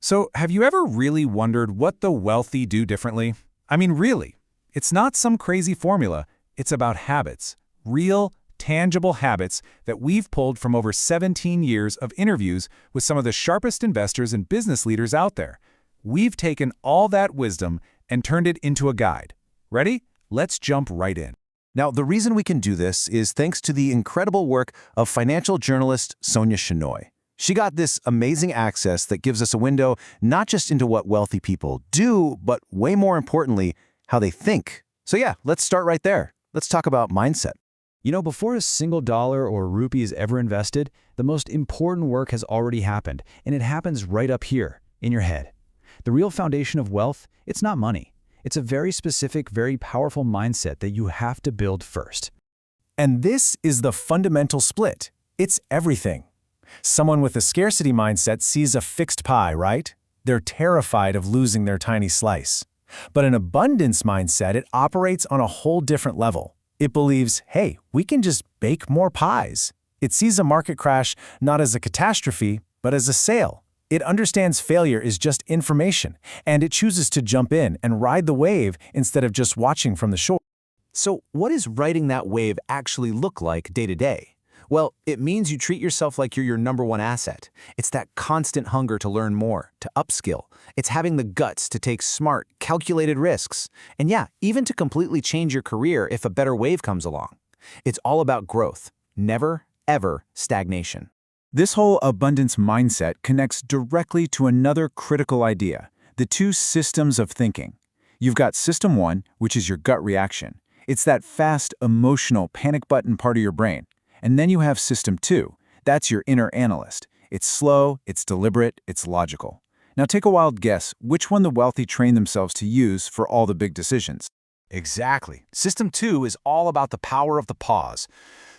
So, have you ever really wondered what the wealthy do differently? I mean, really. It's not some crazy formula. It's about habits. Real, tangible habits that we've pulled from over 17 years of interviews with some of the sharpest investors and business leaders out there. We've taken all that wisdom and turned it into a guide. Ready? Let's jump right in. Now, the reason we can do this is thanks to the incredible work of financial journalist Sonia Shenoy. She got this amazing access that gives us a window not just into what wealthy people do, but way more importantly, how they think. So yeah, let's start right there. Let's talk about mindset. You know, before a single dollar or rupee is ever invested, the most important work has already happened, and it happens right up here, in your head. The real foundation of wealth, it's not money. It's a very specific, very powerful mindset that you have to build first. And this is the fundamental split. It's everything. Someone with a scarcity mindset sees a fixed pie, right? They're terrified of losing their tiny slice. But an abundance mindset, it operates on a whole different level. It believes, hey, we can just bake more pies. It sees a market crash not as a catastrophe, but as a sale. It understands failure is just information, and it chooses to jump in and ride the wave instead of just watching from the shore. So what does riding that wave actually look like day to day? Well, it means you treat yourself like you're your number one asset. It's that constant hunger to learn more, to upskill. It's having the guts to take smart, calculated risks. And yeah, even to completely change your career if a better wave comes along. It's all about growth, never, ever stagnation. This whole abundance mindset connects directly to another critical idea, the two systems of thinking. You've got System 1, which is your gut reaction. It's that fast, emotional, panic button part of your brain. And then you have System 2. That's your inner analyst. It's slow, it's deliberate, it's logical. Now take a wild guess which one the wealthy train themselves to use for all the big decisions. Exactly. System 2 is all about the power of the pause.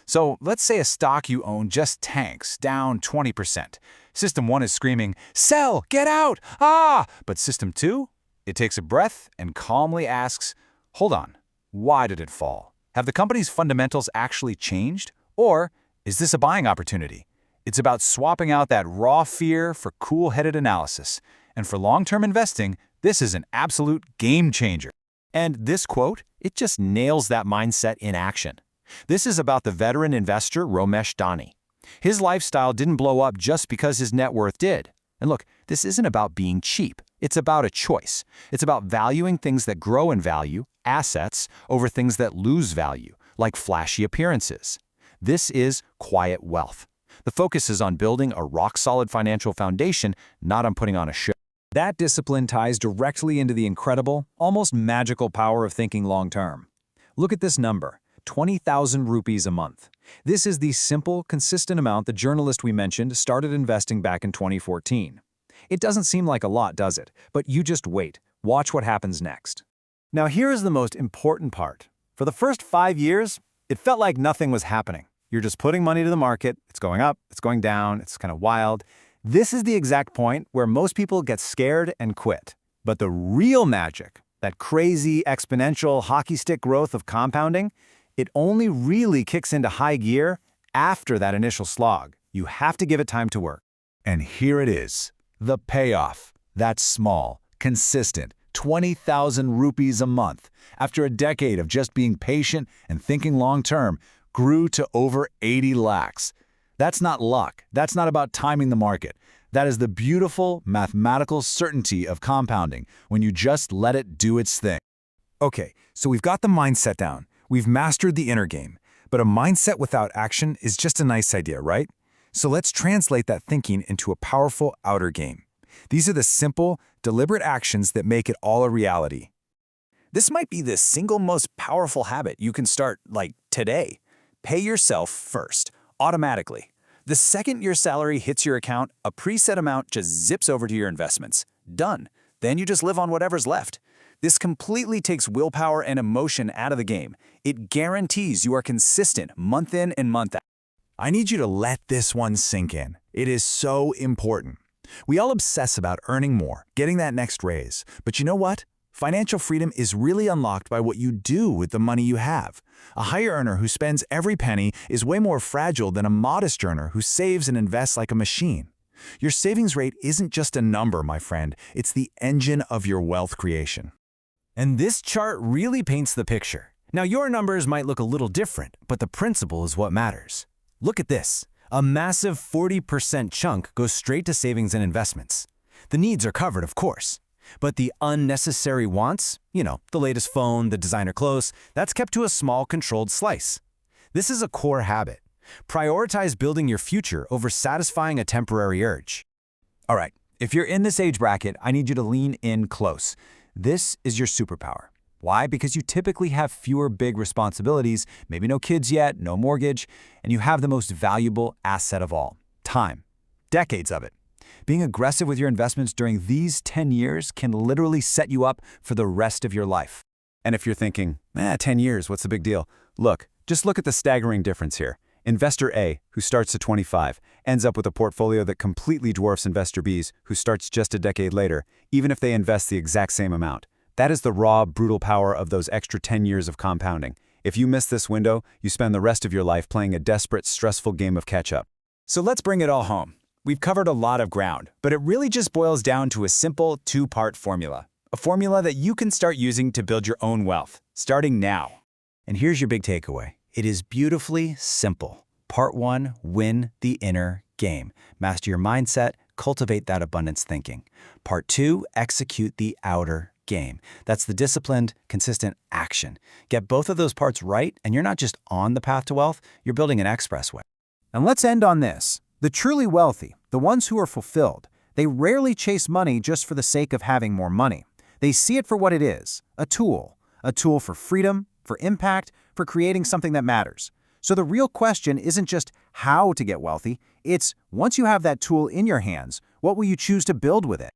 So let's say a stock you own just tanks, down 20%. System 1 is screaming, "Sell! Get out! Ah!" But System 2? It takes a breath and calmly asks, "Hold on, why did it fall? Have the company's fundamentals actually changed? Or is this a buying opportunity?" It's about swapping out that raw fear for cool-headed analysis. And for long-term investing, this is an absolute game changer. And this quote, it just nails that mindset in action. This is about the veteran investor Romesh Dani. His lifestyle didn't blow up just because his net worth did. And look, this isn't about being cheap. It's about a choice. It's about valuing things that grow in value, assets, over things that lose value, like flashy appearances. This is quiet wealth. The focus is on building a rock-solid financial foundation, not on putting on a show. That discipline ties directly into the incredible, almost magical power of thinking long-term. Look at this number, 20,000 rupees a month. This is the simple, consistent amount the journalist we mentioned started investing back in 2014. It doesn't seem like a lot, does it? But you just wait. Watch what happens next. Now here's the most important part. For the first 5 years, it felt like nothing was happening. You're just putting money to the market, it's going up, it's going down, it's kind of wild. This is the exact point where most people get scared and quit. But the real magic, that crazy exponential hockey stick growth of compounding, it only really kicks into high gear after that initial slog. You have to give it time to work. And here it is, the payoff. That small, consistent, 20,000 rupees a month, after a decade of just being patient and thinking long-term, grew to over 80 lakhs. That's not luck. That's not about timing the market. That is the beautiful mathematical certainty of compounding when you just let it do its thing. Okay, so we've got the mindset down. We've mastered the inner game. But a mindset without action is just a nice idea, right? So let's translate that thinking into a powerful outer game. These are the simple, deliberate actions that make it all a reality. This might be the single most powerful habit you can start, like, today. Pay yourself first, automatically. The second your salary hits your account, a preset amount just zips over to your investments. Done. Then you just live on whatever's left. This completely takes willpower and emotion out of the game. It guarantees you are consistent month in and month out. I need you to let this one sink in. It is so important. We all obsess about earning more, getting that next raise. But you know what? Financial freedom is really unlocked by what you do with the money you have. A higher earner who spends every penny is way more fragile than a modest earner who saves and invests like a machine. Your savings rate isn't just a number, my friend. It's the engine of your wealth creation. And this chart really paints the picture. Now, your numbers might look a little different, but the principle is what matters. Look at this. A massive 40% chunk goes straight to savings and investments. The needs are covered, of course. But the unnecessary wants, the latest phone, the designer clothes, that's kept to a small, controlled slice. This is a core habit. Prioritize building your future over satisfying a temporary urge. All right, if you're in this age bracket, I need you to lean in close. This is your superpower. Why? Because you typically have fewer big responsibilities, maybe no kids yet, no mortgage, and you have the most valuable asset of all, time. Decades of it. Being aggressive with your investments during these 10 years can literally set you up for the rest of your life. And if you're thinking, 10 years, what's the big deal? Just look at the staggering difference here. Investor A, who starts at 25, ends up with a portfolio that completely dwarfs Investor B's, who starts just a decade later, even if they invest the exact same amount. That is the raw, brutal power of those extra 10 years of compounding. If you miss this window, you spend the rest of your life playing a desperate, stressful game of catch-up. So let's bring it all home. We've covered a lot of ground, but it really just boils down to a simple two-part formula. A formula that you can start using to build your own wealth, starting now. And here's your big takeaway. It is beautifully simple. Part 1, win the inner game. Master your mindset, cultivate that abundance thinking. Part 2, execute the outer game. That's the disciplined, consistent action. Get both of those parts right, and you're not just on the path to wealth, you're building an expressway. And let's end on this. The truly wealthy, the ones who are fulfilled, they rarely chase money just for the sake of having more money. They see it for what it is, a tool for freedom, for impact, for creating something that matters. So the real question isn't just how to get wealthy, it's once you have that tool in your hands, what will you choose to build with it?